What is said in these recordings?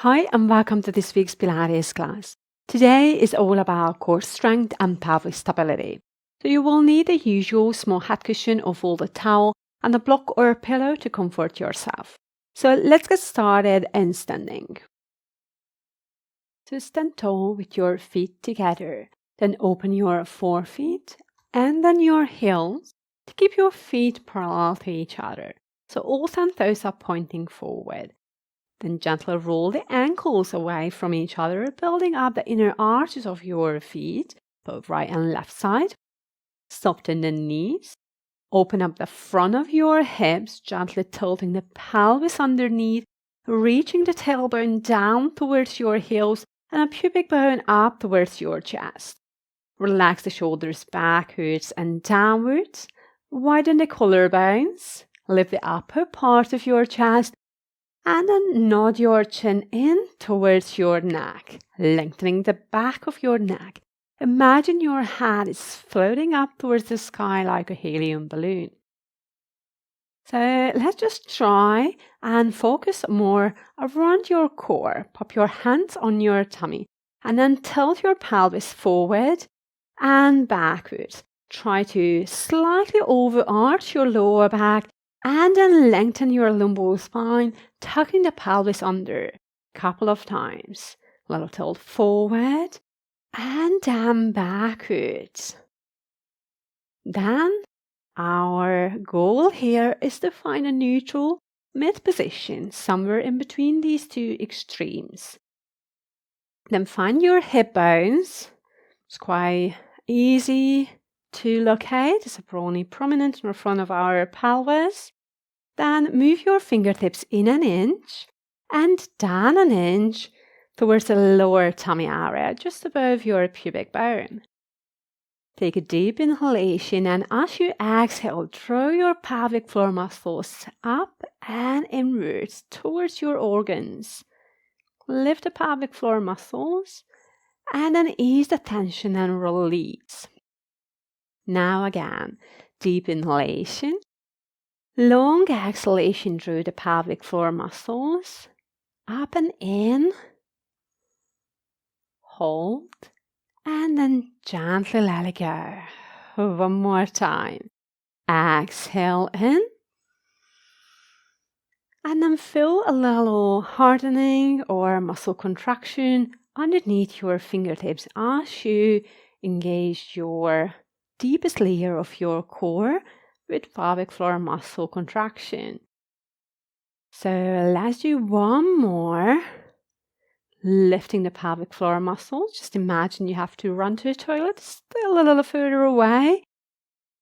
Hi and welcome to this week's Pilates class. Today is all about core strength and pelvic stability. So you will need the usual small head cushion or folded towel and a block or a pillow to comfort yourself. So let's get started in standing. So stand tall with your feet together, then open your forefeet and then your heels to keep your feet parallel to each other. So all 10 toes are pointing forward. Then gently roll the ankles away from each other, building up the inner arches of your feet, both right and left side. Soften the knees. Open up the front of your hips, gently tilting the pelvis underneath, reaching the tailbone down towards your heels and a pubic bone up towards your chest. Relax the shoulders backwards and downwards. Widen the collarbones. Lift the upper part of your chest. And then nod your chin in towards your neck, lengthening the back of your neck. Imagine your head is floating up towards the sky like a helium balloon. So let's just try and focus more around your core. Pop your hands on your tummy and then tilt your pelvis forward and backwards. Try to slightly overarch your lower back and then lengthen your lumbar spine, tucking the pelvis under a couple of times. Little tilt forward and then backwards. Then our goal here is to find a neutral mid position, somewhere in between these two extremes. Then find your hip bones. It's quite easy to locate. It's probably prominent in the front of our pelvis. Then move your fingertips in an inch and down an inch towards the lower tummy area, just above your pubic bone. Take a deep inhalation and as you exhale, draw your pelvic floor muscles up and inwards towards your organs. Lift the pelvic floor muscles and then ease the tension and release. Now again, deep inhalation. Long exhalation through the pelvic floor muscles. Up and in. Hold. And then gently let it go. One more time. Exhale in. And then feel a little hardening or muscle contraction underneath your fingertips as you engage your deepest layer of your core with pelvic floor muscle contraction. So let's do one more. Lifting the pelvic floor muscles. Just imagine you have to run to the toilet, still a little further away.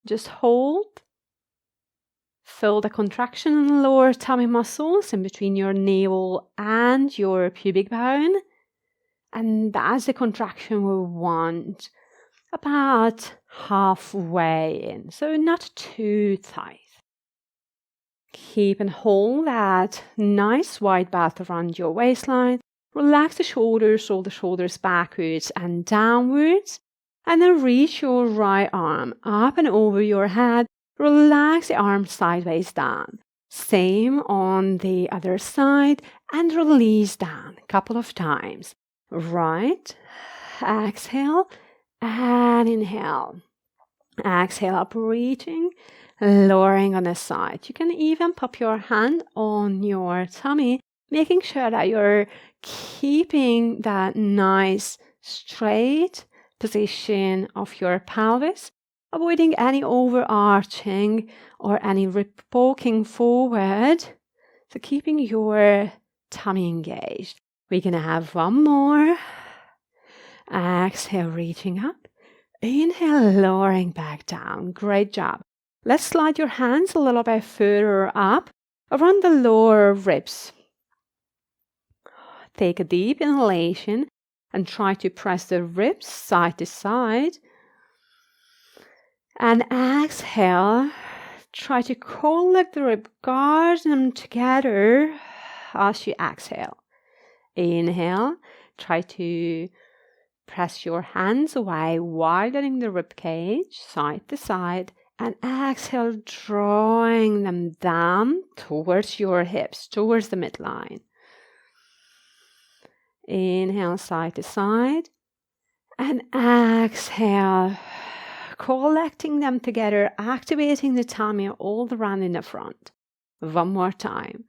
Just hold. Feel the contraction in the lower tummy muscles in between your navel and your pubic bone. And that's the contraction we want. About halfway in, so not too tight. Keep and hold that nice wide belt around your waistline. Relax the shoulders, roll the shoulders backwards and downwards. And then reach your right arm up and over your head. Relax the arm sideways down. Same on the other side and release down a couple of times. Right, exhale. And inhale. Exhale up, reaching, lowering on the side. You can even pop your hand on your tummy, making sure that you're keeping that nice straight position of your pelvis, avoiding any overarching or any rib poking forward. So keeping your tummy engaged. We're going to have one more. Exhale, reaching up. Inhale, lowering back down. Great job. Let's slide your hands a little bit further up around the lower ribs. Take a deep inhalation and try to press the ribs side to side. And exhale, try to collect the rib, guard them together as you exhale. Inhale, try to press your hands away, widening the rib cage side to side, and exhale, drawing them down towards your hips, towards the midline. Inhale side to side. And exhale, collecting them together, activating the tummy all around in the front. One more time.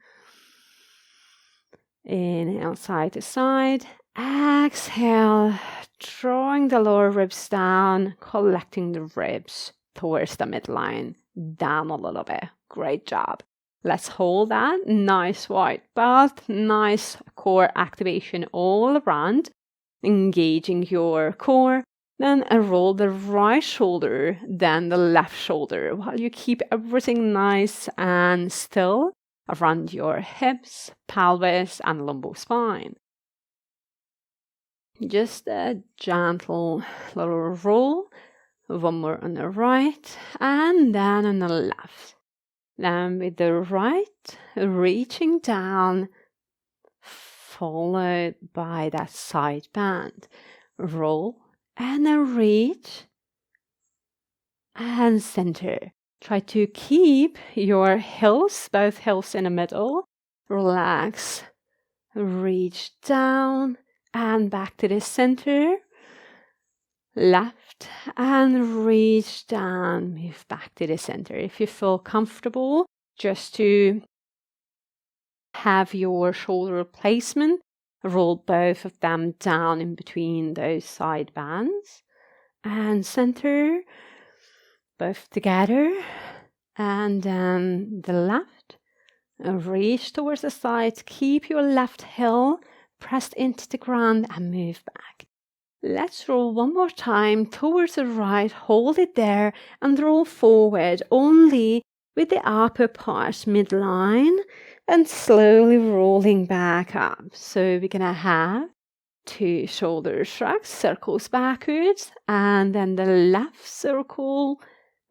Inhale side to side. Exhale, drawing the lower ribs down, collecting the ribs towards the midline, down a little bit. Great job. Let's hold that. Nice wide belt, nice core activation all around, engaging your core. Then roll the right shoulder, then the left shoulder, while you keep everything nice and still around your hips, pelvis, and lumbospine. Just a gentle little roll. One more on the right, and then on the left. Then with the right, reaching down, followed by that side bend. Roll, and then reach, and center. Try to keep your heels, both heels in the middle. Relax. Reach down and back to the center. Left and reach down. Move back to the center. If you feel comfortable, just to have your shoulder placement, roll both of them down in between those side bands. And center. Both together, and then the left, reach towards the side, keep your left heel pressed into the ground and move back. Let's roll one more time towards the right, hold it there and roll forward only with the upper part midline and slowly rolling back up. So we're gonna have 2 shoulder shrugs, circles backwards, and then the left circle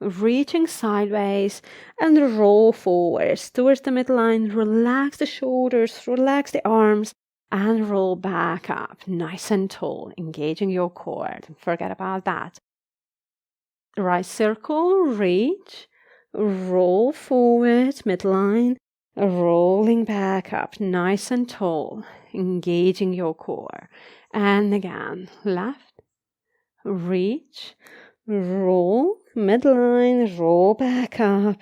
reaching sideways and roll forwards towards the midline. Relax the shoulders, relax the arms, and roll back up nice and tall, engaging your core. Don't forget about that. Right circle, reach, roll forward, midline, rolling back up nice and tall, engaging your core. And again, left, reach, roll, midline, roll back up,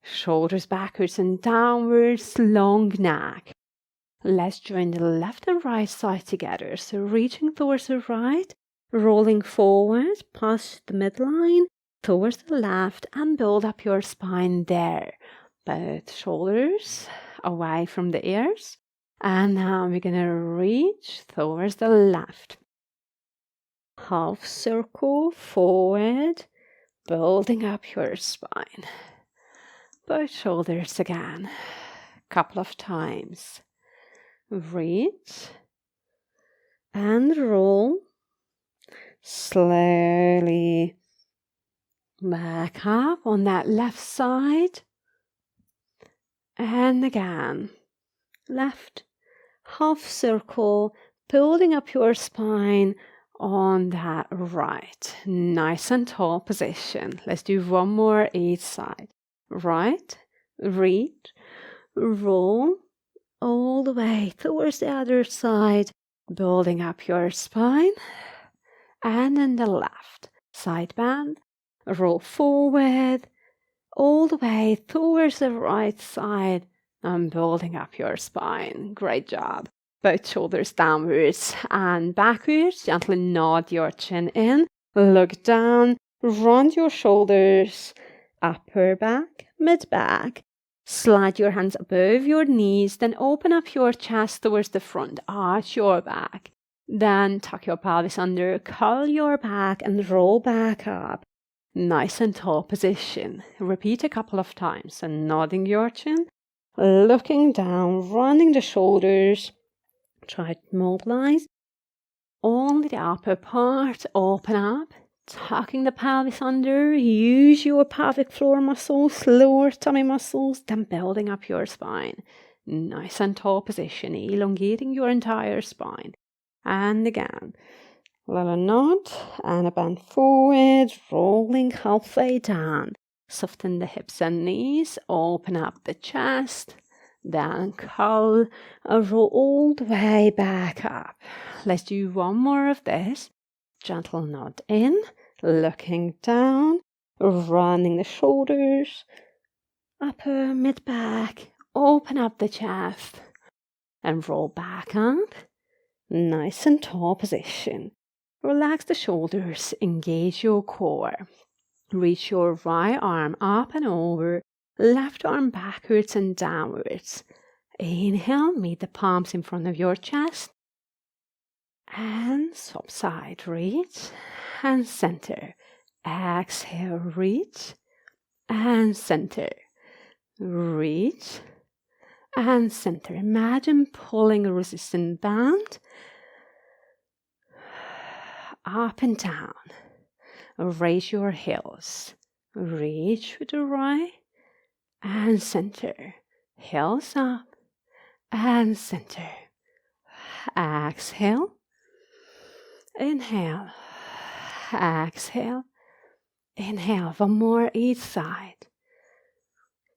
shoulders backwards and downwards, long neck. Let's join the left and right side together. So reaching towards the right, rolling forward, past the midline, towards the left, and build up your spine there. Both shoulders away from the ears. And now we're going to reach towards the left. Half circle forward, building up your spine. Both shoulders again, couple of times. Reach and roll. Slowly back up on that left side. And again, left, half circle, building up your spine on that right. Nice and tall position. Let's do one more each side. Right, reach, roll all the way towards the other side, building up your spine. And then the left side bend, roll forward all the way towards the right side and building up your spine. Great job. Both shoulders downwards and backwards. Gently nod your chin in. Look down. Round your shoulders. Upper back, mid back. Slide your hands above your knees. Then open up your chest towards the front. Arch your back. Then tuck your pelvis under. Curl your back and roll back up. Nice and tall position. Repeat a couple of times. And nodding your chin. Looking down. Rounding the shoulders. Try to mobilize only the upper part, open up, tucking the pelvis under, use your pelvic floor muscles, lower tummy muscles, then building up your spine. Nice and tall position, elongating your entire spine. And again, a little nod and a bend forward, rolling halfway down. Soften the hips and knees, open up the chest, Then curl and roll all the way back up. Let's do one more of this. Gentle nod in, looking down, running the shoulders, upper, mid-back, open up the chest, and roll back up. Nice and tall position. Relax the shoulders, engage your core. Reach your right arm up and over, left arm backwards and downwards. Inhale, meet the palms in front of your chest. And swap side, reach and center. Exhale, reach and center. Reach and center. Imagine pulling a resistant band up and down. Raise your heels. Reach with the right and center. Heels up and center. Exhale. Inhale. Exhale. Inhale. One more each side.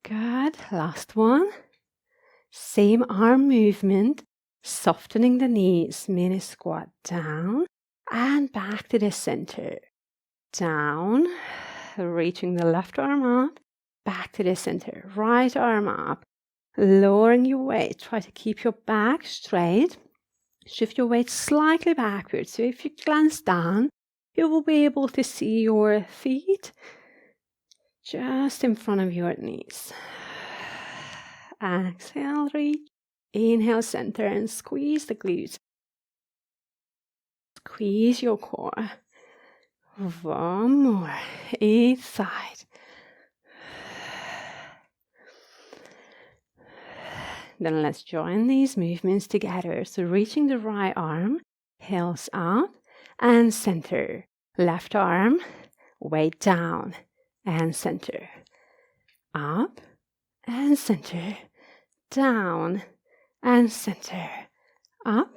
Good. Last one. Same arm movement. Softening the knees. Mini squat down and back to the center. Down. Reaching the left arm up. Back to the center. Right arm up. Lowering your weight. Try to keep your back straight. Shift your weight slightly backwards. So if you glance down, you will be able to see your feet just in front of your knees. Exhale, reach. Inhale, center, and squeeze the glutes. Squeeze your core. One more, each side. Then let's join these movements together. So reaching the right arm, heels up and center. Left arm, weight down and center. Up and center. Down and center. Up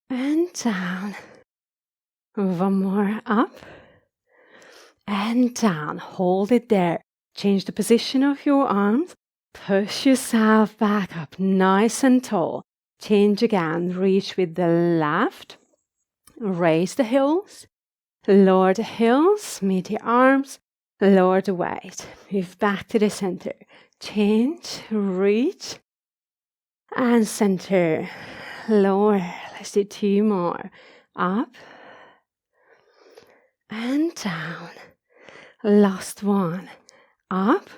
and down. One more, up and down. Hold it there. Change the position of your arms. Push yourself back up, nice and tall. Change again. Reach with the left. Raise the heels. Lower the heels. Meet the arms. Lower the weight. Move back to the center. Change. Reach. And center. Lower. Let's do two more. Up. And down. Last one. Up.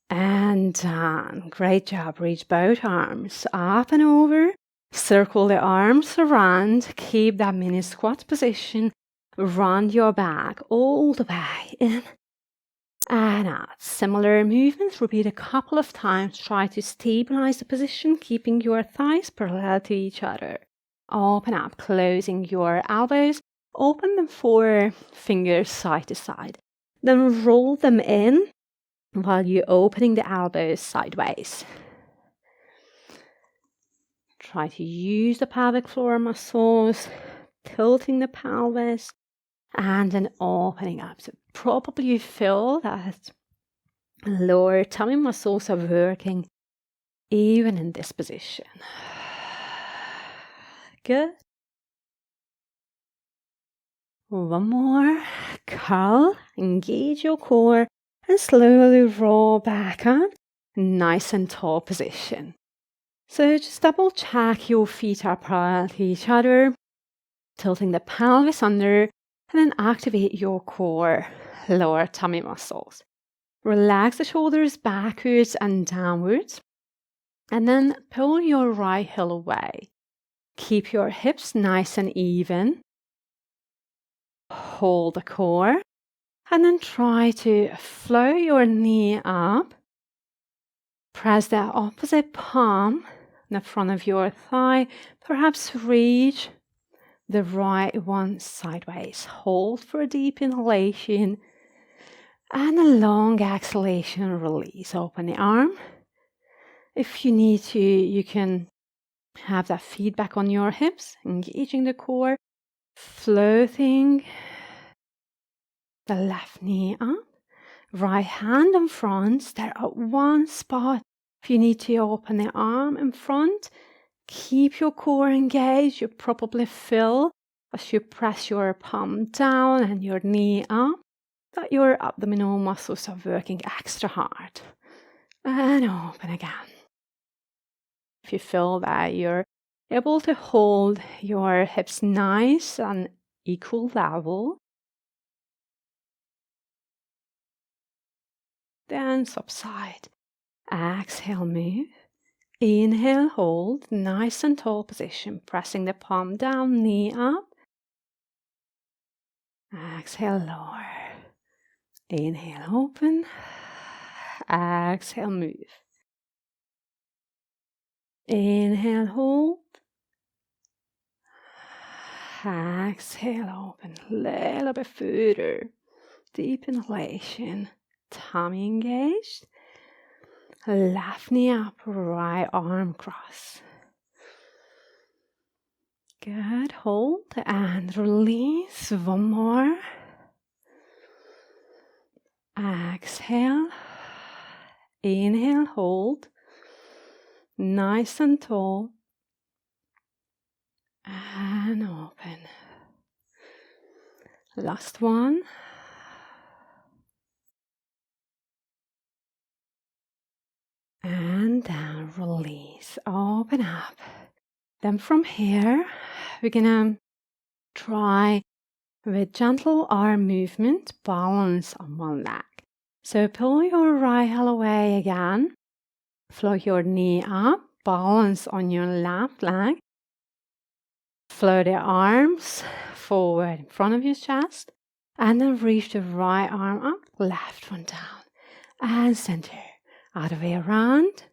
And down. Great job. Reach both arms up and over. Circle the arms around. Keep that mini squat position. Round your back all the way in and out. Similar movements. Repeat a couple of times. Try to stabilize the position, keeping your thighs parallel to each other. Open up, closing your elbows. Open the four fingers side to side. Then roll them in while you're opening the elbows sideways. Try to use the pelvic floor muscles, tilting the pelvis, and then opening up. So probably you feel that lower tummy muscles are working even in this position. Good. One more. Curl, engage your core, and slowly roll back up. Nice and tall position. So just double check your feet are parallel to each other, tilting the pelvis under, and then activate your core, lower tummy muscles. Relax the shoulders backwards and downwards, and then pull your right heel away. Keep your hips nice and even. Hold the core, and then try to flow your knee up. Press the opposite palm in the front of your thigh. Perhaps reach the right one sideways. Hold for a deep inhalation and a long exhalation. Release. Open the arm. If you need to, you can have that feedback on your hips, engaging the core, floating the left knee up, Right hand in front, stare at one spot. If you need to open the arm in front, keep your core engaged. You probably feel as you press your palm down and your knee up that your abdominal muscles are working extra hard. And open again. If you feel that you're able to hold your hips nice and equal level, then subside. Exhale, move. Inhale, hold, nice and tall position, pressing the palm down, knee up. Exhale, lower. Inhale, open. Exhale, move. Inhale, hold. Exhale, open. Little bit further. Deep inhalation. Tummy engaged. Left knee up, right arm cross. Good. Hold and release. One more. Exhale. Inhale, hold. Nice and tall. And open. Last one. And down, release. Open up. Then from here, we're gonna try with gentle arm movement, balance on one leg. So pull your right heel away again. Float your knee up, balance on your left leg. Float the arms forward in front of your chest. And then reach the right arm up, left one down. And center. Other way around.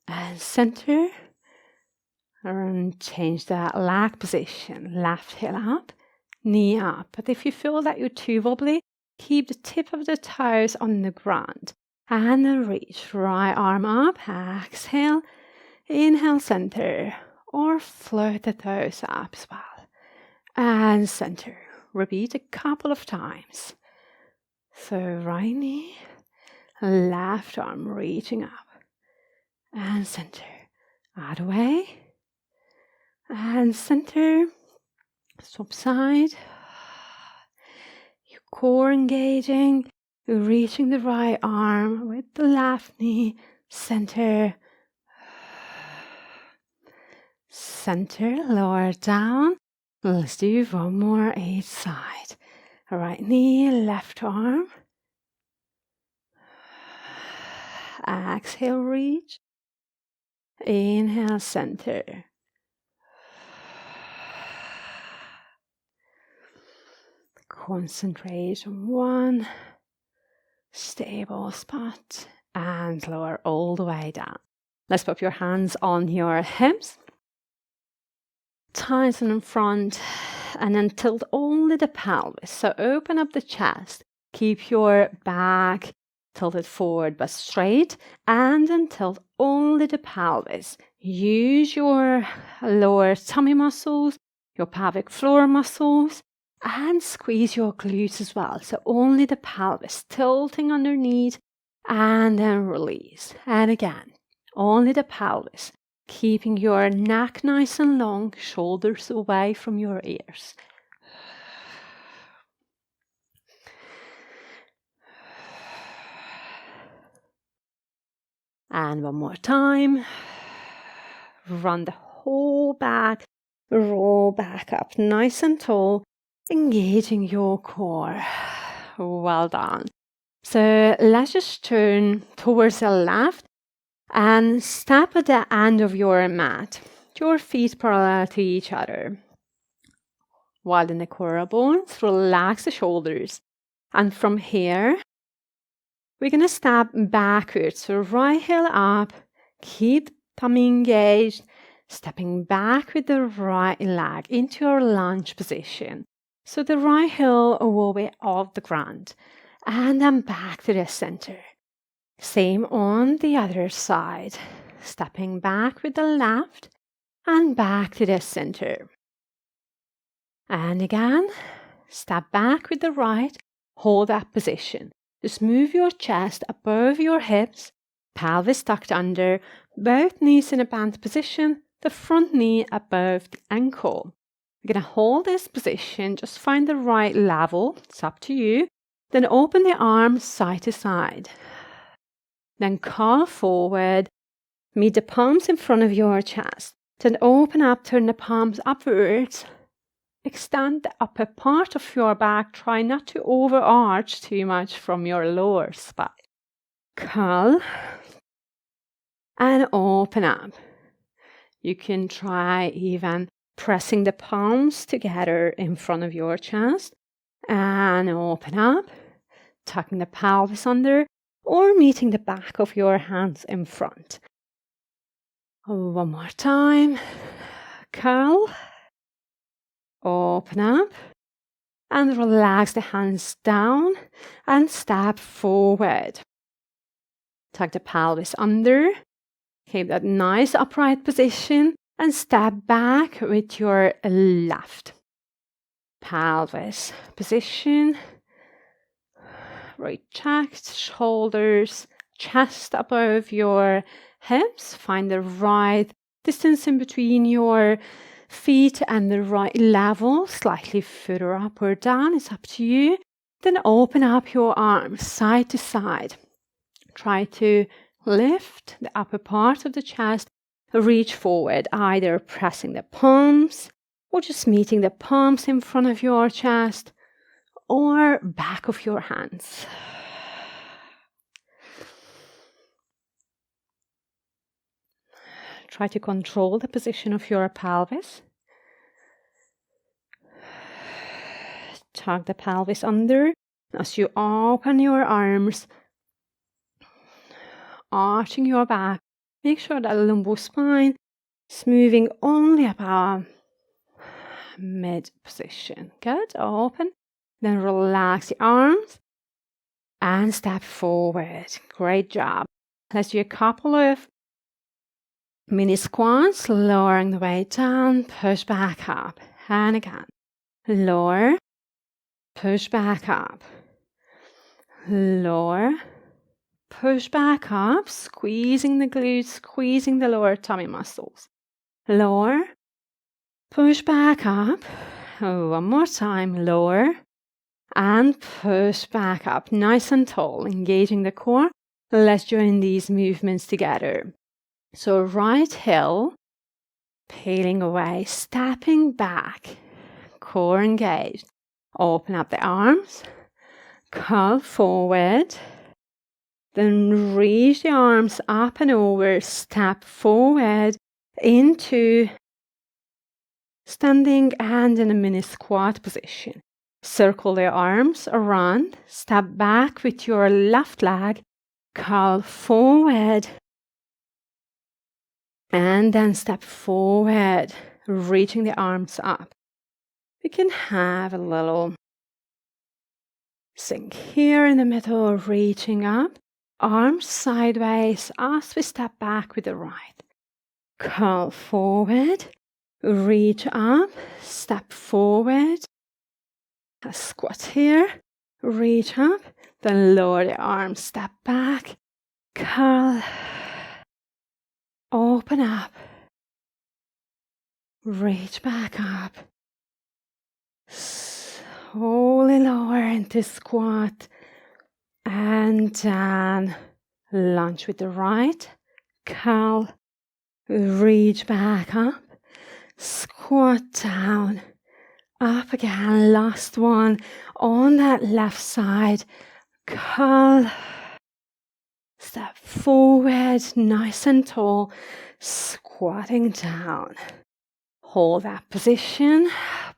And center. And change that leg position. Left heel up, knee up. But if you feel that you're too wobbly, keep the tip of the toes on the ground. And then reach right arm up. Exhale. Inhale, center. Or float the toes up as well. And center. Repeat a couple of times. So right knee, left arm reaching up. And center. Other way. And center. Swap side. Your core engaging. You're reaching the right arm with the left knee. Center. Center. Lower down. Let's do one more each side. Right knee, left arm. Exhale, reach. Inhale, center. Concentrate on one stable spot and lower all the way down. Let's put your hands on your hips. Tighten in front and then tilt only the pelvis. So open up the chest. Keep your back tilted forward but straight, and then tilt only the pelvis. Use your lower tummy muscles, your pelvic floor muscles, and squeeze your glutes as well. So only the pelvis, tilting underneath, and then release. And again, only the pelvis, keeping your neck nice and long, shoulders away from your ears. And one more time. Run the whole back, roll back up nice and tall, engaging your core. Well done. So let's just turn towards the left and step at the end of your mat. Your feet parallel to each other. Widen the core bones, relax the shoulders. And from here, we're going to step backwards. So right heel up, keep tummy engaged, stepping back with the right leg into your lunge position. So the right heel will be off the ground. And then back to the center. Same on the other side. Stepping back with the left and back to the center. And again, step back with the right, hold that position. Just move your chest above your hips, pelvis tucked under, both knees in a bent position, the front knee above the ankle. You're going to hold this position, just find the right level, it's up to you. Then open the arms side to side. Then curl forward, meet the palms in front of your chest. Then open up, turn the palms upwards. Extend the upper part of your back. Try not to overarch too much from your lower spine. Curl and open up. You can try even pressing the palms together in front of your chest and open up, tucking the pelvis under or meeting the back of your hands in front. One more time. Curl. Open up and relax the hands down and step forward. Tuck the pelvis under. Keep that nice upright position and step back with your left. Pelvis position. Retract shoulders, chest above your hips. Find the right distance in between your feet and the right level, slightly further up or down, it's up to you. Then open up your arms side to side. Try to lift the upper part of the chest, reach forward, either pressing the palms or just meeting the palms in front of your chest or back of your hands. Try to control the position of your pelvis. Tuck the pelvis under. As you open your arms, arching your back, make sure that lumbar spine is moving only about mid position. Good. Open. Then relax the arms and step forward. Great job. Let's do a couple of mini squats, lowering the weight down, push back up, and again. Lower, push back up, lower, push back up, squeezing the glutes, squeezing the lower tummy muscles. Lower, push back up, one more time, lower, and push back up, nice and tall, engaging the core. Let's join these movements together. So right heel, peeling away, stepping back, core engaged. Open up the arms, curl forward, then reach the arms up and over, step forward into standing and in a mini squat position. Circle the arms around, step back with your left leg, curl forward, and then step forward, reaching the arms up. We can have a little sink here in the middle, reaching up, arms sideways as we step back with the right. Curl forward, reach up, step forward, a squat here, reach up, then lower the arms, step back, curl, open up, reach back up, slowly lower into squat, and down, lunge with the right, curl, reach back up, squat down, up again, last one, on that left side, curl, step forward, nice and tall, squatting down. Hold that position,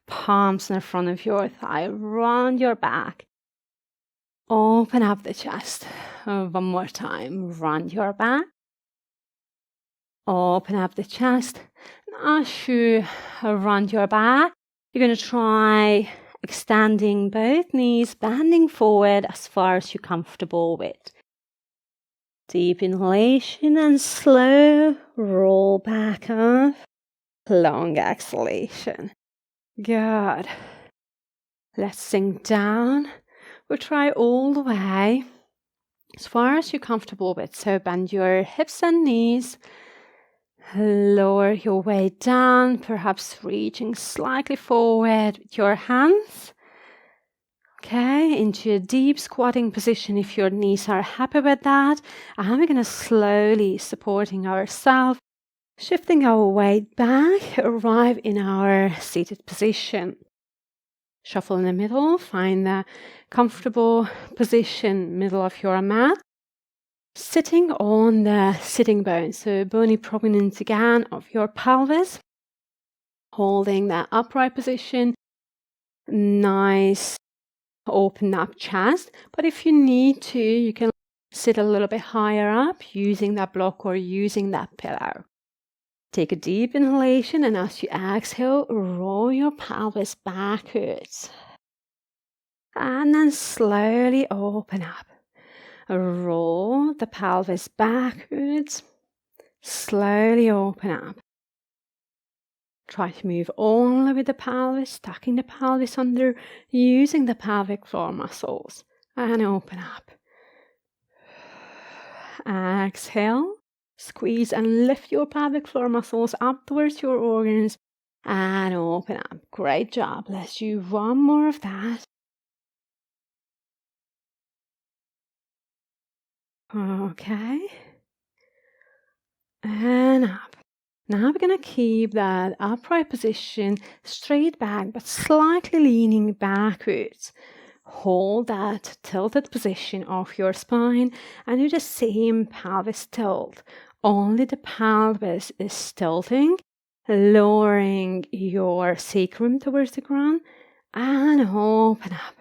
palms in front of your thigh, round your back. Open up the chest. One more time, round your back. Open up the chest. And as you round your back, you're going to try extending both knees, bending forward as far as you're comfortable with. Deep inhalation and slow roll back up. Long exhalation. Good. Let's sink down. We'll try all the way as far as you're comfortable with. So bend your hips and knees. Lower your weight down, perhaps reaching slightly forward with your hands. Okay, into a deep squatting position if your knees are happy with that. And we're going to slowly supporting ourselves, shifting our weight back, arrive in our seated position. Shuffle in the middle, find the comfortable position, middle of your mat. Sitting on the sitting bones, so bony prominence again of your pelvis. Holding that upright position. Nice open up chest. But if you need to, you can sit a little bit higher up using that block or using that pillow. Take a deep inhalation, and as you exhale, roll your pelvis backwards. And then slowly open up. Roll the pelvis backwards. Slowly open up. Try to move only with the pelvis, tucking the pelvis under, using the pelvic floor muscles. And open up. Exhale. Squeeze and lift your pelvic floor muscles up towards your organs. And open up. Great job. Let's do one more of that. Okay. And up. Now we're going to keep that upright position straight back, but slightly leaning backwards. Hold that tilted position of your spine and do the same pelvis tilt. Only the pelvis is tilting, lowering your sacrum towards the ground and open up.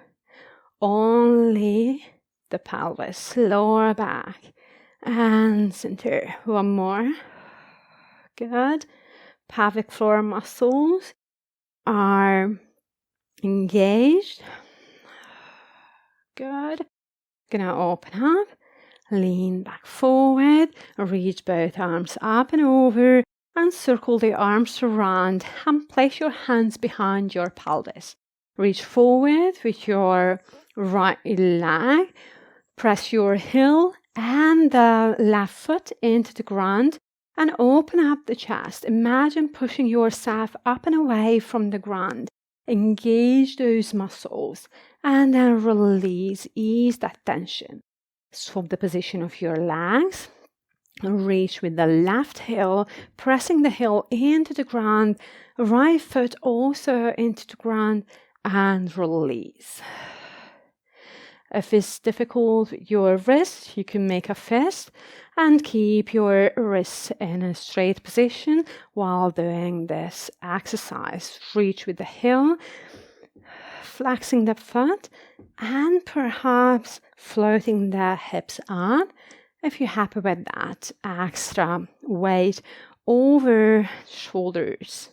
Only the pelvis, lower back and center. One more. Good. Pelvic floor muscles are engaged. Good. Gonna open up, lean back forward, reach both arms up and over, and circle the arms around and place your hands behind your pelvis. Reach forward with your right leg, press your heel and the left foot into the ground. And open up the chest. Imagine pushing yourself up and away from the ground. Engage those muscles. And then release, ease that tension. Swap the position of your legs. Reach with the left heel, pressing the heel into the ground. Right foot also into the ground. And release. If it's difficult with your wrist, you can make a fist and keep your wrists in a straight position while doing this exercise. Reach with the heel, flexing the foot, and perhaps floating the hips up if you're happy with that extra weight over shoulders.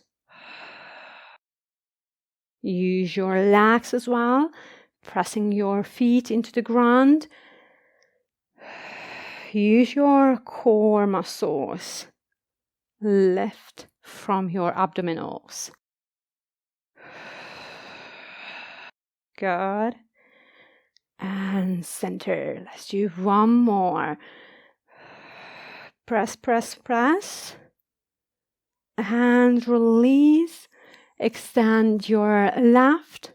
Use your legs as well. Pressing your feet into the ground. Use your core muscles. Lift from your abdominals. Good. And center. Let's do one more. Press, press, press. And release. Extend your left.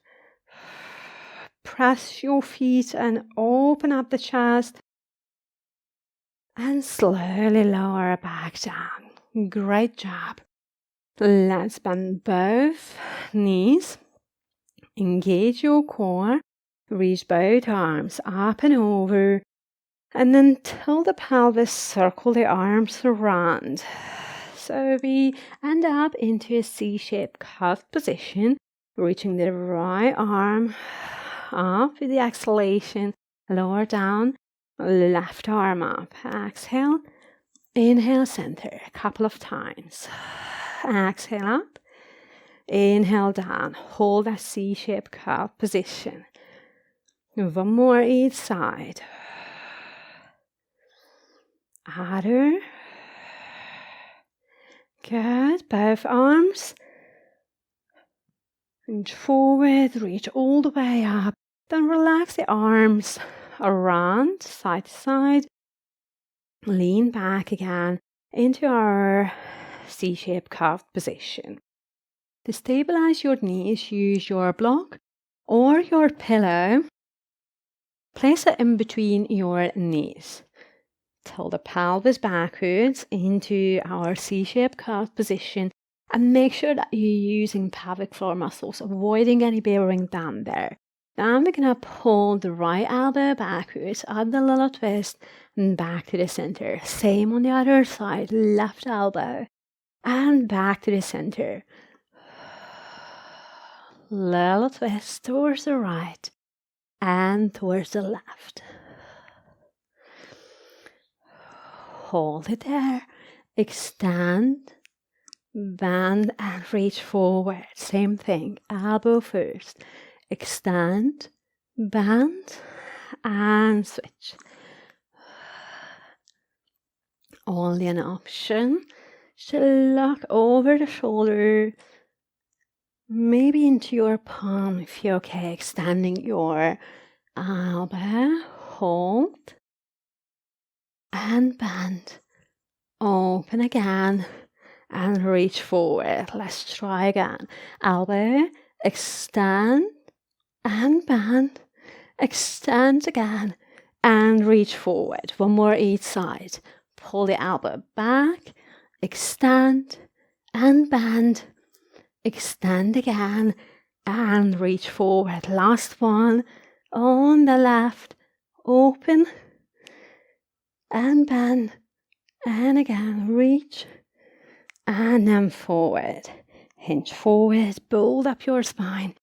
Press your feet and open up the chest. And slowly lower back down. Great job. Let's bend both knees. Engage your core. Reach both arms up and over. And then tilt the pelvis, circle the arms around. So we end up into a C-shaped curved position. Reaching the right arm up with the exhalation, lower down, left arm up. Exhale, inhale, center a couple of times. Exhale up, inhale down. Hold that C-shaped curve position. One more each side. Other. Good. Both arms. Reach forward, reach all the way up. Then relax the arms around, side to side. Lean back again into our C-shaped curved position. To stabilize your knees, use your block or your pillow. Place it in between your knees. Tilt the pelvis backwards into our C-shaped curved position and make sure that you're using pelvic floor muscles, avoiding any bearing down there. Then we're going to pull the right elbow backwards, add the little twist, and back to the center. Same on the other side, left elbow, and back to the center. Little twist towards the right and towards the left. Hold it there. Extend, bend, and reach forward. Same thing. Elbow first. Extend, bend, and switch. Only an option to look over the shoulder, maybe into your palm if you're okay. Extending your elbow. Hold. And bend. Open again and reach forward. Let's try again. Elbow, extend and bend. Extend again and reach forward. One more each side. Pull the elbow back, extend and bend. Extend again and reach forward. Last one on the left. Open and bend, and again reach, and then forward. Hinge forward, build up your spine.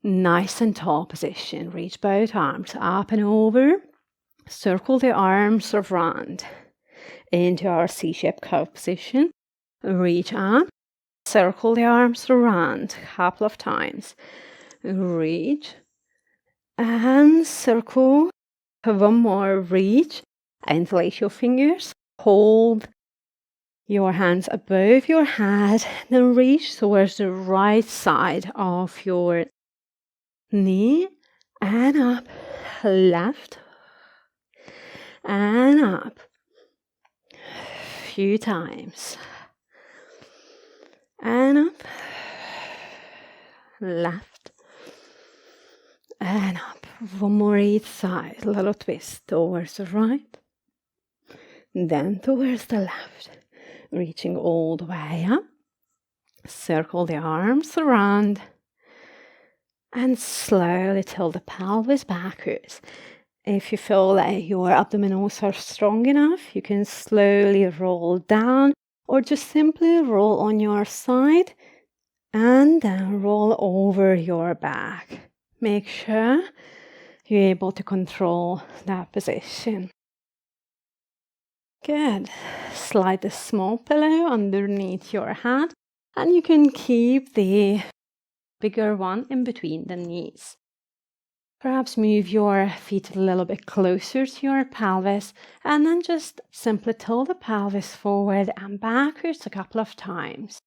Nice and tall position. Reach both arms up and over. Circle the arms around into our C-shaped curve position. Reach up, circle the arms around a couple of times. Reach and circle. One more reach. Interlace your fingers, hold your hands above your head, then reach towards the right side of your knee and up, left and up. Few times. And up, left and up. One more each side, little twist towards the right. Then towards the left, reaching all the way up. Circle the arms around and slowly tilt the pelvis backwards. If you feel that your abdominals are strong enough, you can slowly roll down or just simply roll on your side and then roll over your back. Make sure you're able to control that position. Good. Slide the small pillow underneath your head and you can keep the bigger one in between the knees. Perhaps move your feet a little bit closer to your pelvis and then just simply tilt the pelvis forward and backwards a couple of times,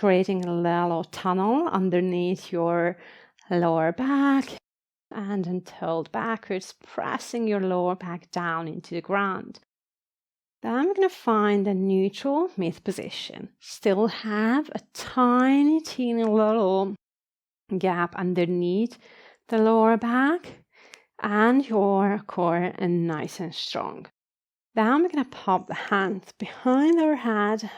creating a little tunnel underneath your lower back and then tilt backwards, pressing your lower back down into the ground. Then I'm going to find a neutral mid position. Still have a tiny, teeny little gap underneath the lower back and your core and nice and strong. Then we're going to pop the hands behind our head.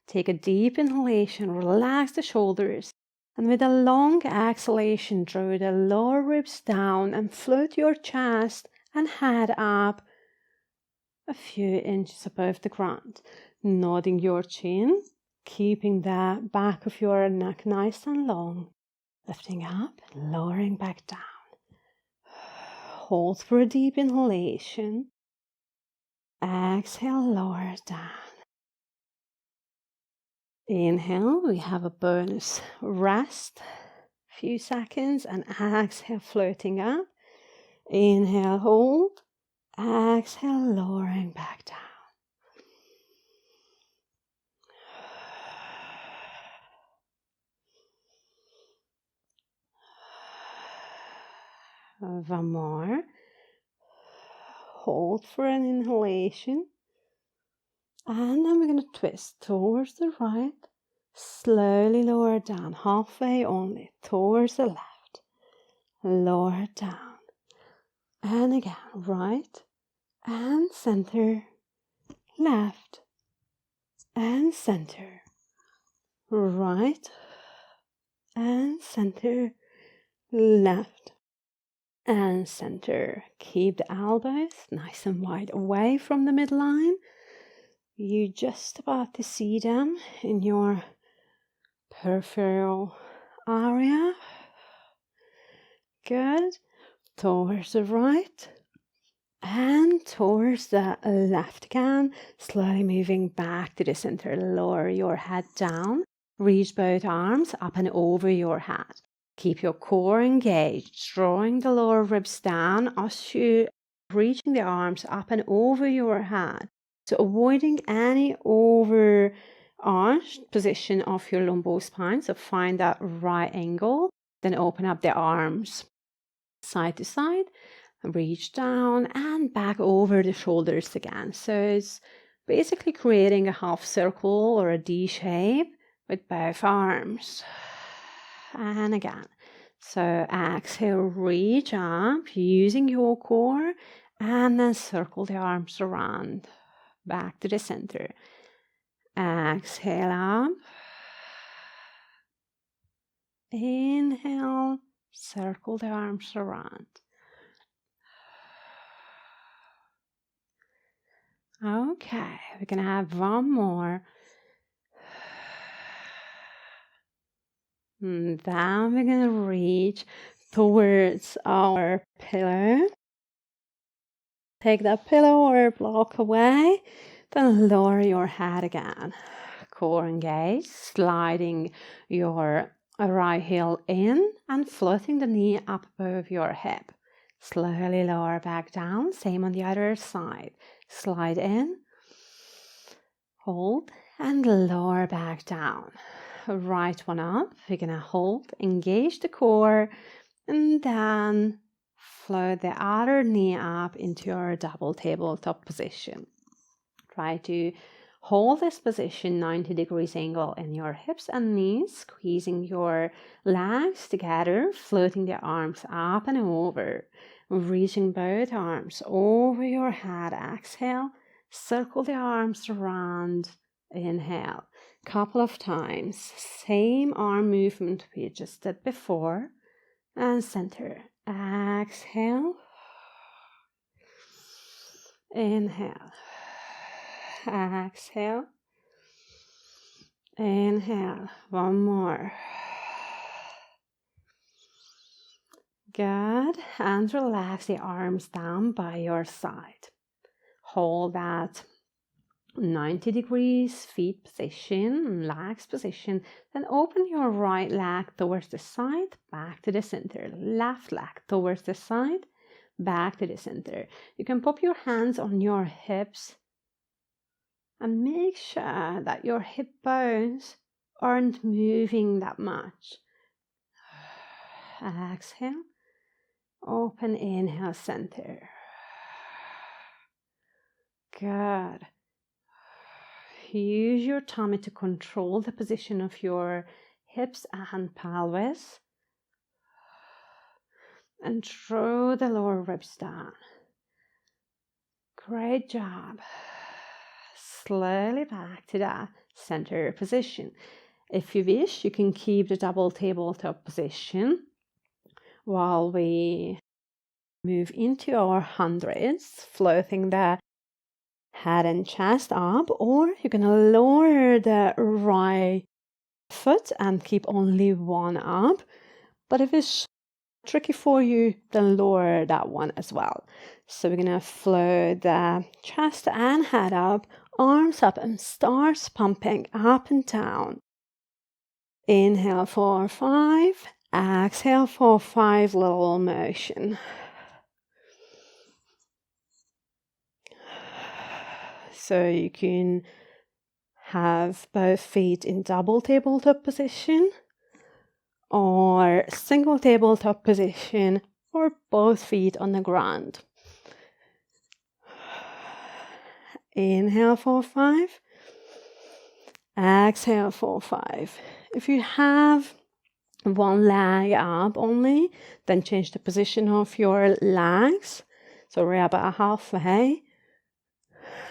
Take a deep inhalation, relax the shoulders. And with a long exhalation, draw the lower ribs down and float your chest and head up a few inches above the ground. Nodding your chin, keeping the back of your neck nice and long. Lifting up, lowering back down. Hold for a deep inhalation. Exhale, lower down. Inhale, we have a bonus rest. Few seconds and exhale, floating up. Inhale, hold. Exhale, lowering back down. One more. hold for an inhalation. And then we're going to twist towards the right. Slowly lower down, halfway only, towards the left. Lower down. And again, right and center, left and center, right and center, left and center. Keep the elbows nice and wide away from the midline. You're just about to see them in your peripheral area. Good. Towards the right and towards the left again. Slowly moving back to the center. Lower your head down. Reach both arms up and over your head. Keep your core engaged, drawing the lower ribs down as you reaching the arms up and over your head. So avoiding any over arched position of your lumbar spine. So find that right angle. Then open up the arms side to side. Reach down and back over the shoulders again. So it's basically creating a half circle or a D shape with both arms. And again. So exhale, reach up using your core and then circle the arms around. Back to the center. Exhale up. Inhale, circle the arms around. Okay, we're going to have one more. And then we're going to reach towards our pillow. Take that pillow or block away. Then lower your head again. Core engaged, sliding your right heel in and floating the knee up above your hip. Slowly lower back down. Same on the other side. Slide in, hold, and lower back down. Right one up. We're going to hold, engage the core, and then float the other knee up into your double tabletop position. Try to hold this position 90 degrees angle in your hips and knees, squeezing your legs together, floating the arms up and over, reaching both arms over your head. Exhale, circle the arms around. Inhale, couple of times. Same arm movement we just did before. And center. Exhale. Inhale. Exhale. Inhale. One more. Good. And relax the arms down by your side. Hold that 90 degrees feet position, relaxed position. Then open your right leg towards the side, back to the center. Left leg towards the side, back to the center. You can pop your hands on your hips and make sure that your hip bones aren't moving that much. Exhale. Open, inhale, center. Good. Use your tummy to control the position of your hips and pelvis. And draw the lower ribs down. Great job. Slowly back to that center position. If you wish, you can keep the double tabletop position while we move into our hundreds, floating the head and chest up, or you're going to lower the right foot and keep only one up. But if it's tricky for you, then lower that one as well. So we're going to float the chest and head up, arms up, and start pumping up and down. Inhale for 5, exhale for 5 little motion. So you can have both feet in double tabletop position or single tabletop position or both feet on the ground. Inhale for 5. Exhale for 5. If you have one leg up only, then change the position of your legs. So we're about halfway.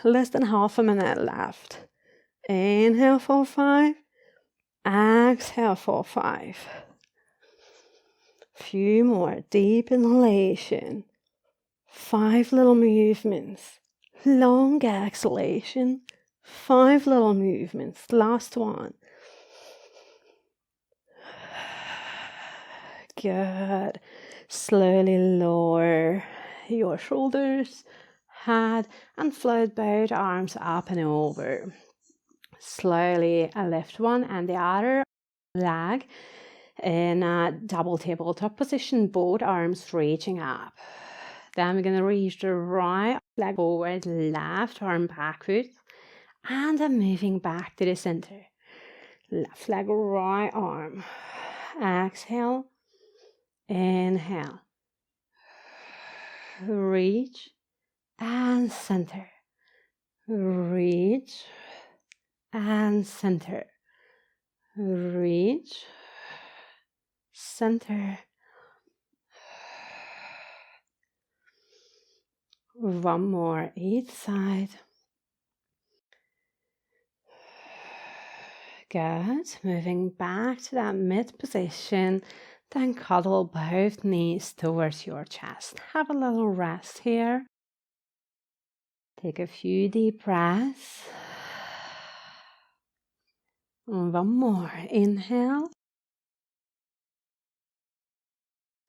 Less than half a minute left. Inhale for 5. Exhale for 5. Few more. Deep inhalation. 5 little movements. Long exhalation. 5 little movements. Last one. Good. Slowly lower your shoulders, head, and float both arms up and over. Slowly lift one and the other leg in a double tabletop position, both arms reaching up. Then we're going to reach the right leg forward, left arm backwards, and I'm moving back to the center. Left leg, right arm. Exhale. Inhale. Reach and center. Reach and center. Reach, center. One more each side. Good. Moving back to that mid position. Then cuddle both knees towards your chest. Have a little rest here. Take a few deep breaths. One more. Inhale.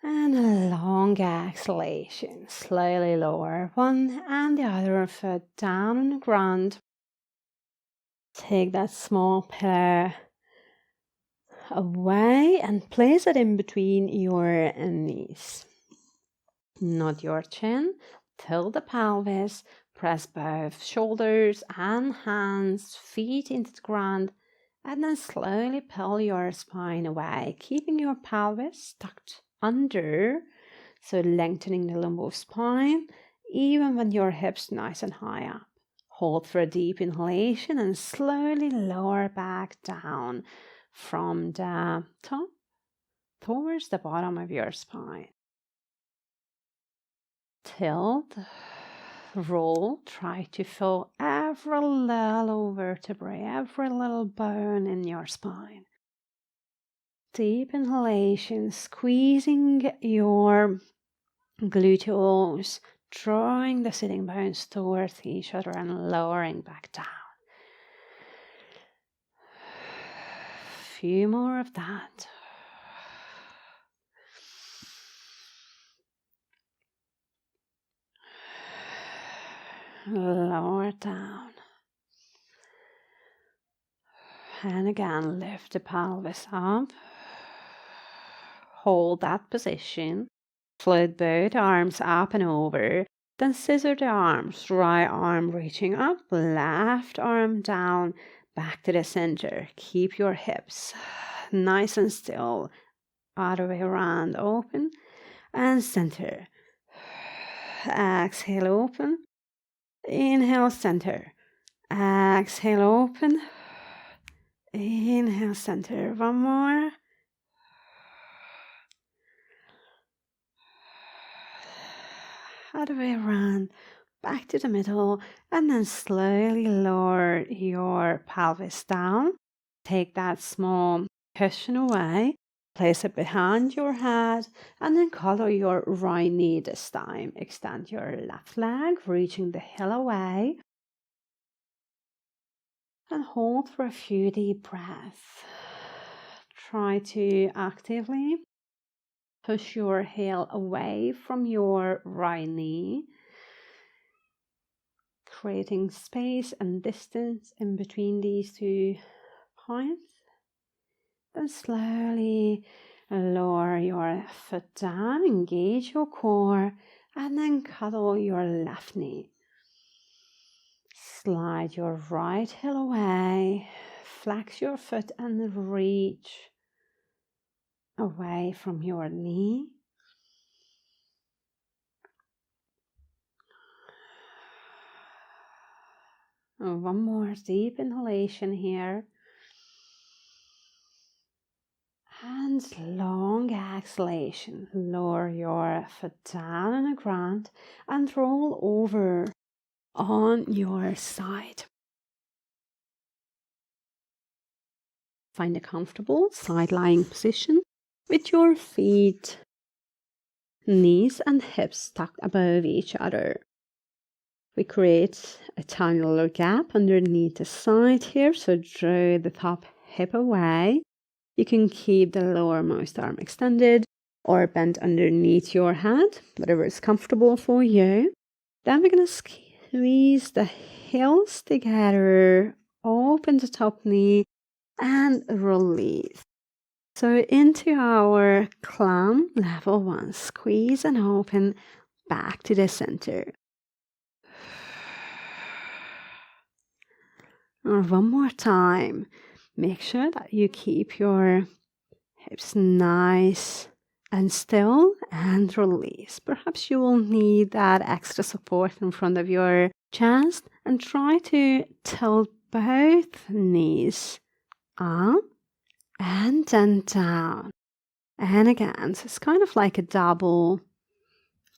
And a long exhalation. Slowly lower one and the other foot down on the ground. Take that small pillow away and place it in between your knees. Nod your chin, tilt the pelvis, press both shoulders and hands, feet into the ground, and then slowly pull your spine away, keeping your pelvis tucked under, so lengthening the lumbar spine, even when your hips nice and high up. Hold for a deep inhalation and slowly lower back down from the top towards the bottom of your spine. Tilt, roll, try to fill every little vertebrae, every little bone in your spine. Deep inhalation, squeezing your gluteals, drawing the sitting bones towards each other and lowering back down. Few more of that. Lower down. And again, lift the pelvis up. Hold that position. Float both arms up and over. Then scissor the arms. Right arm reaching up. Left arm down. Back to the center. Keep your hips nice and still. Other way around. Open. And center. Exhale, open. Inhale, center. Exhale, open. Inhale, center. One more. Other way around. Back to the middle. And then slowly lower your pelvis down. Take that small cushion away. Place it behind your head. And then collar your right knee this time. Extend your left leg, reaching the heel away. And hold for a few deep breaths. Try to actively push your heel away from your right knee, creating space and distance in between these 2 points. Then slowly lower your foot down, engage your core, and then cuddle your left knee. Slide your right heel away, flex your foot and reach away from your knee. One more deep inhalation here. And long exhalation. Lower your foot down on the ground and roll over on your side. Find a comfortable side-lying position with your feet, knees and hips tucked above each other. We create a tiny little gap underneath the side here, so draw the top hip away. You can keep the lowermost arm extended or bent underneath your head, whatever is comfortable for you. Then we're going to squeeze the heels together, open the top knee and release. So into our climb, level 1, squeeze and open back to the center. And one more time, make sure that you keep your hips nice and still and release. Perhaps you will need that extra support in front of your chest and try to tilt both knees up and then down. And again, so it's kind of like a double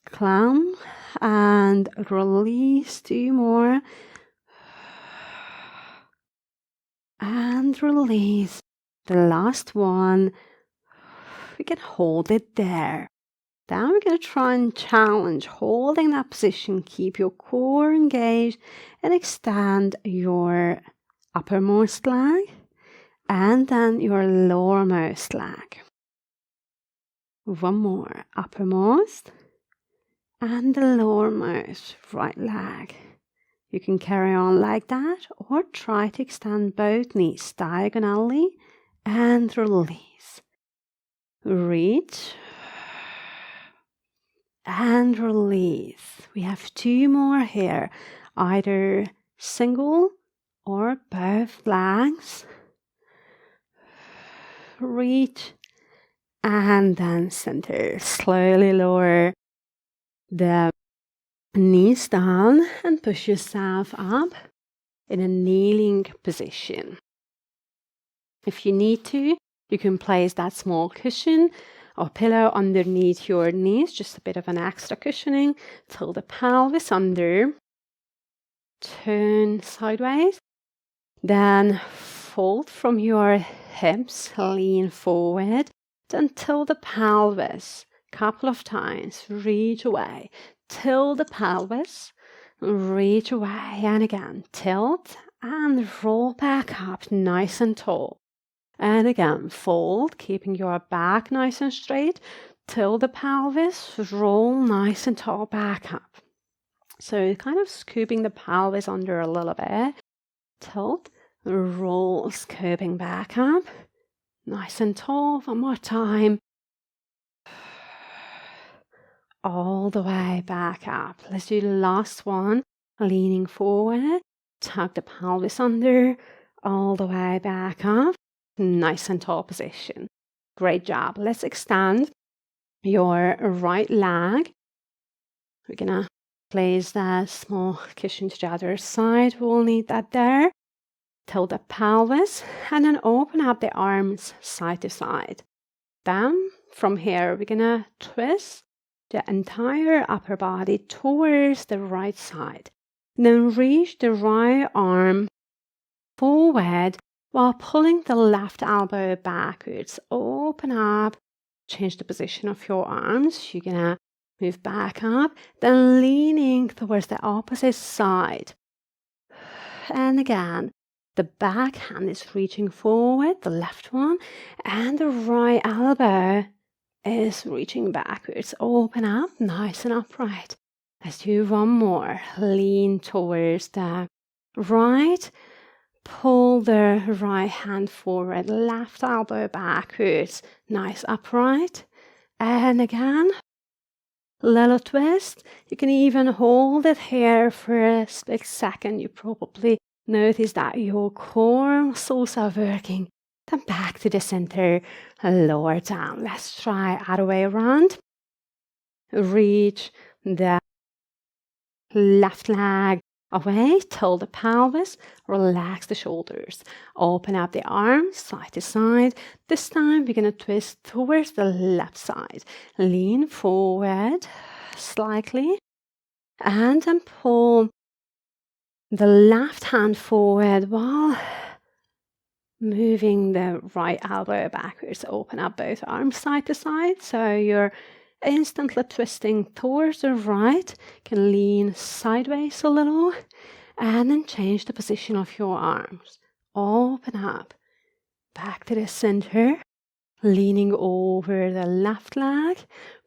climb and release. 2 more. And release. The last one. We can hold it there. Then we're going to try and challenge holding that position. Keep your core engaged and extend your uppermost leg and then your lowermost leg. One more, uppermost and the lowermost right leg. You can carry on like that or try to extend both knees diagonally and release. Reach and release. We have 2 more here, either single or both legs. Reach and then center. Slowly lower the knees down and push yourself up in a kneeling position. If you need to, you can place that small cushion or pillow underneath your knees, just a bit of an extra cushioning. Tilt the pelvis under, turn sideways, then fold from your hips, lean forward, then tilt the pelvis a couple of times, reach away, tilt the pelvis, reach away, and again, tilt and roll back up nice and tall. And again, fold, keeping your back nice and straight, tilt the pelvis, roll nice and tall back up. So kind of scooping the pelvis under a little bit, tilt, roll, scooping back up, nice and tall. One more time. All the way back up. Let's do the last one. Leaning forward, tuck the pelvis under, all the way back up. Nice and tall position. Great job. Let's extend your right leg. We're gonna place that small cushion to the other side. We'll need that there. Tilt the pelvis and then open up the arms side to side. Then from here, we're gonna twist the entire upper body towards the right side. Then reach the right arm forward while pulling the left elbow backwards. Open up, change the position of your arms. You're gonna move back up, then leaning towards the opposite side. And again, the back hand is reaching forward, the left one, and the right elbow is reaching backwards. Open up, nice and upright. Let's do one more. Lean towards the right. Pull the right hand forward, left elbow backwards. Nice upright. And again, little twist. You can even hold it here for a split second. You probably notice that your core muscles are working. Then back to the center, lower down. Let's try other way around. Reach the left leg Away, tilt the pelvis, relax the shoulders. Open up the arms side to side. This time we're going to twist towards the left side. Lean forward slightly and then pull the left hand forward while moving the right elbow backwards. Open up both arms side to side, so you're instantly twisting towards the right. You can lean sideways a little and then change the position of your arms. Open up back to the center, leaning over the left leg,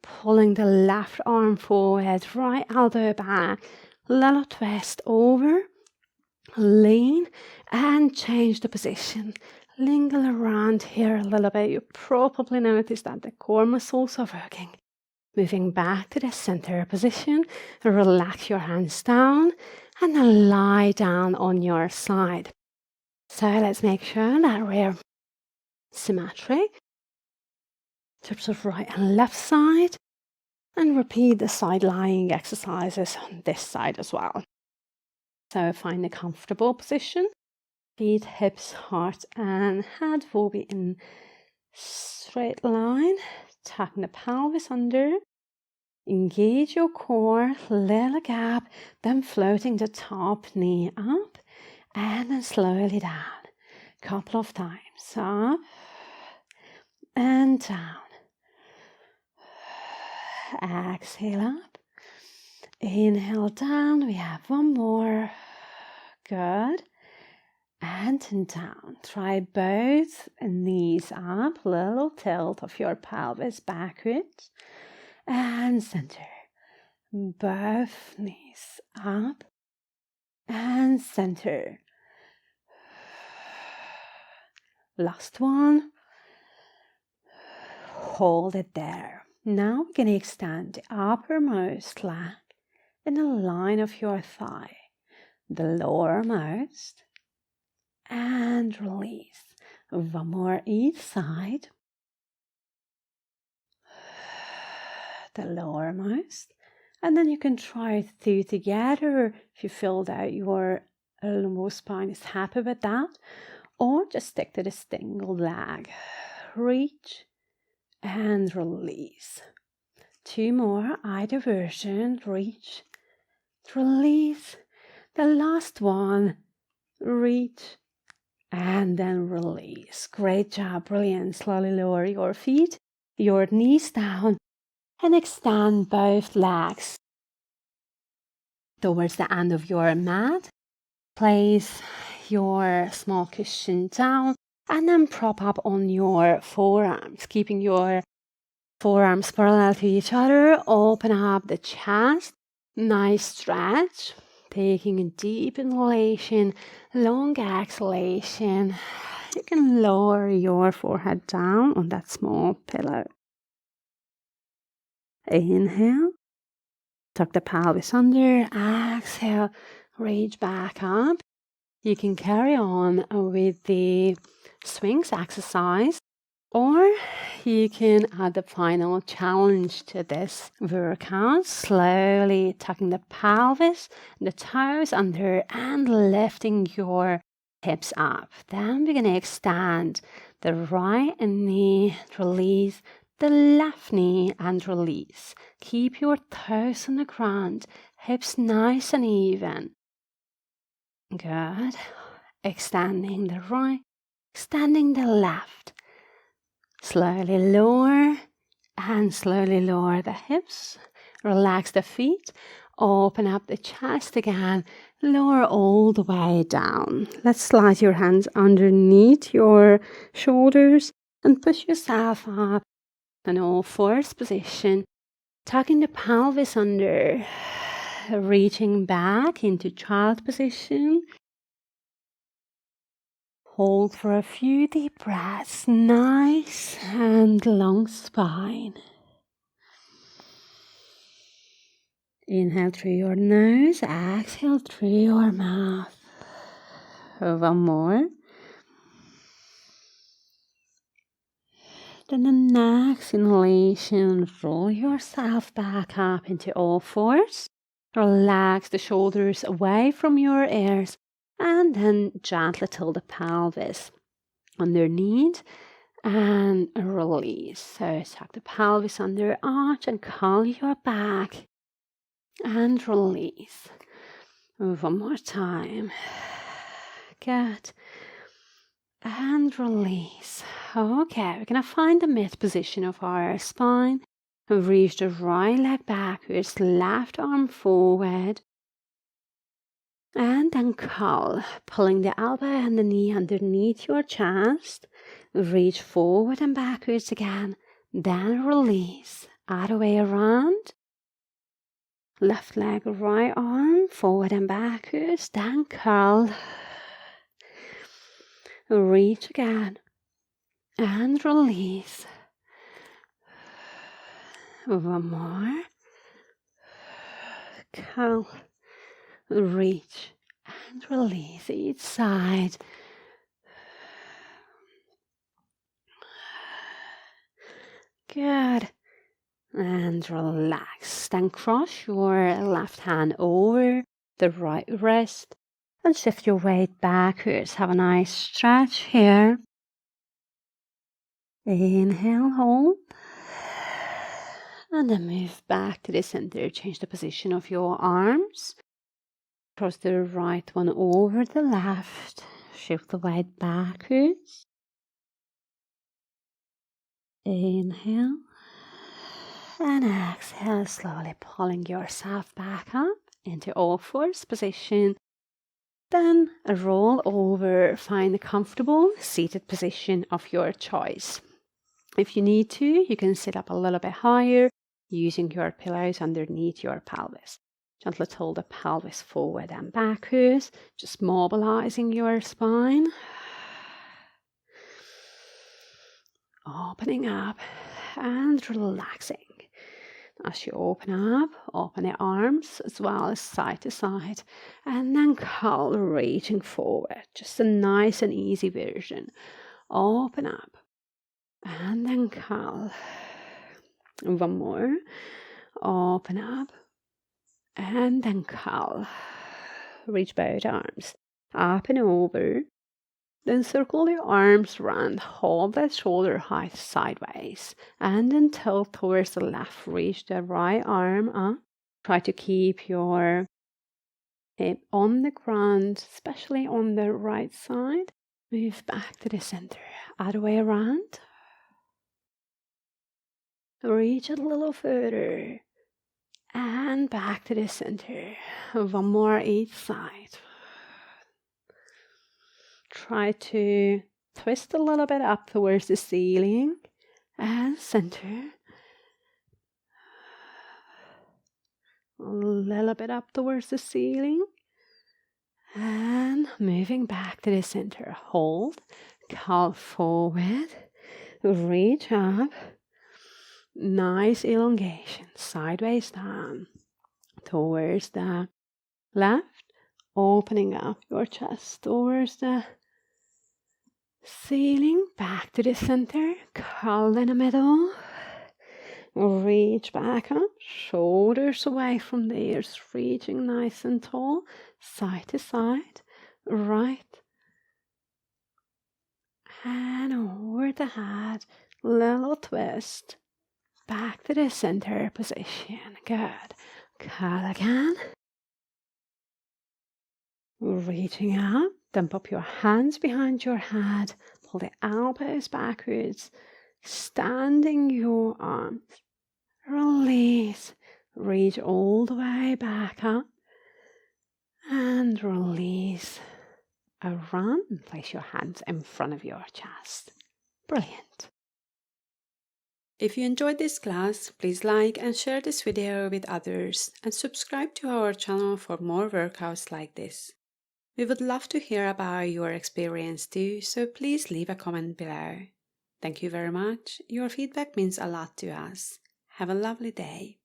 pulling the left arm forward, right elbow back, little twist over, lean and change the position. Linger around here a little bit. You probably notice that the core muscles are working. Moving back to the center position, relax your hands down and then lie down on your side. So let's make sure that we're symmetric in terms of right and left side, and repeat the side lying exercises on this side as well. So find a comfortable position. Feet, hips, heart and head will be in straight line. Tucking the pelvis under. Engage your core, little gap, then floating the top knee up and then slowly down. Couple of times. Up and down. Exhale up. Inhale down. We have one more. Good. And down. Try both knees up. Little tilt of your pelvis backwards. And center. Both knees up. And center. Last one. Hold it there. Now we're going to extend the uppermost leg in the line of your thigh. The lowermost. And release. One more each side. The lowermost. And then you can try two together if you feel that your lumbar spine is happy with that. Or just stick to the single leg. Reach and release. Two more, either version. Reach, release. The last one, reach and then release. Great job, brilliant. Slowly lower your feet, your knees down, and extend both legs towards the end of your mat. Place your small cushion down and then prop up on your forearms, keeping your forearms parallel to each other. Open up the chest. Nice stretch. Taking a deep inhalation, long exhalation. You can lower your forehead down on that small pillow. Inhale. Tuck the pelvis under. Exhale. Reach back up. You can carry on with the swings exercise, or you can add the final challenge to this workout. Slowly tucking the pelvis, the toes under, and lifting your hips up. Then we're going to extend the right knee, release the left knee and release. Keep your toes on the ground, hips nice and even. Good. Extending the right, extending the left. Slowly lower and slowly lower the hips. Relax the feet. Open up the chest again. Lower all the way down. Let's slide your hands underneath your shoulders and push yourself up in all fours position. Tucking the pelvis under. Reaching back into child position. Hold for a few deep breaths. Nice and long spine. Inhale through your nose. Exhale through your mouth. One more. Then the next inhalation, roll yourself back up into all fours. Relax the shoulders away from your ears and then gently tilt the pelvis underneath and release. So tuck the pelvis under arch and curl your back and release. One more time. Good. And release. Okay, we're going to find the mid position of our spine. Reach the right leg backwards, left arm forward. And then curl, pulling the elbow and the knee underneath your chest. Reach forward and backwards again. Then release. Other way around. Left leg, right arm, forward and backwards. Then curl. Reach again. And release. One more. Curl. Reach and release each side. Good. And relax. Then cross your left hand over the right wrist and shift your weight backwards. Have a nice stretch here. Inhale, hold. And then move back to the center. Change the position of your arms. Cross the right one over the left. Shift the weight backwards. Inhale. And exhale, slowly pulling yourself back up into all fours position. Then roll over. Find a comfortable seated position of your choice. If you need to, you can sit up a little bit higher using your pillows underneath your pelvis. Gently tilt the pelvis forward and backwards, just mobilizing your spine. Opening up and relaxing. As you open up, open the arms as well as side to side. And then curl, reaching forward. Just a nice and easy version. Open up. And then curl. One more. Open up. And then curl. Reach both arms up and over. Then circle your arms around. Hold that shoulder height sideways. And then tilt towards the left. Reach the right arm up. Try to keep your hip on the ground, especially on the right side. Move back to the center. Other way around. Reach it a little further. And back to the center. One more each side. Try to twist a little bit up towards the ceiling. And center. A little bit up towards the ceiling. And moving back to the center. Hold. Curl forward. Reach up. Nice elongation, sideways down, towards the left, opening up your chest towards the ceiling, back to the center, curl in the middle, reach back up, shoulders away from the ears, reaching nice and tall, side to side, right, and over the head, little twist. Back to the center position. Good. Curl again. Reaching up. Then pop your hands behind your head. Pull the elbows backwards. Extending your arms. Release. Reach all the way back up. And release. Around and place your hands in front of your chest. Brilliant. If you enjoyed this class, please like and share this video with others and subscribe to our channel for more workouts like this. We would love to hear about your experience too, so please leave a comment below. Thank you very much. Your feedback means a lot to us. Have a lovely day.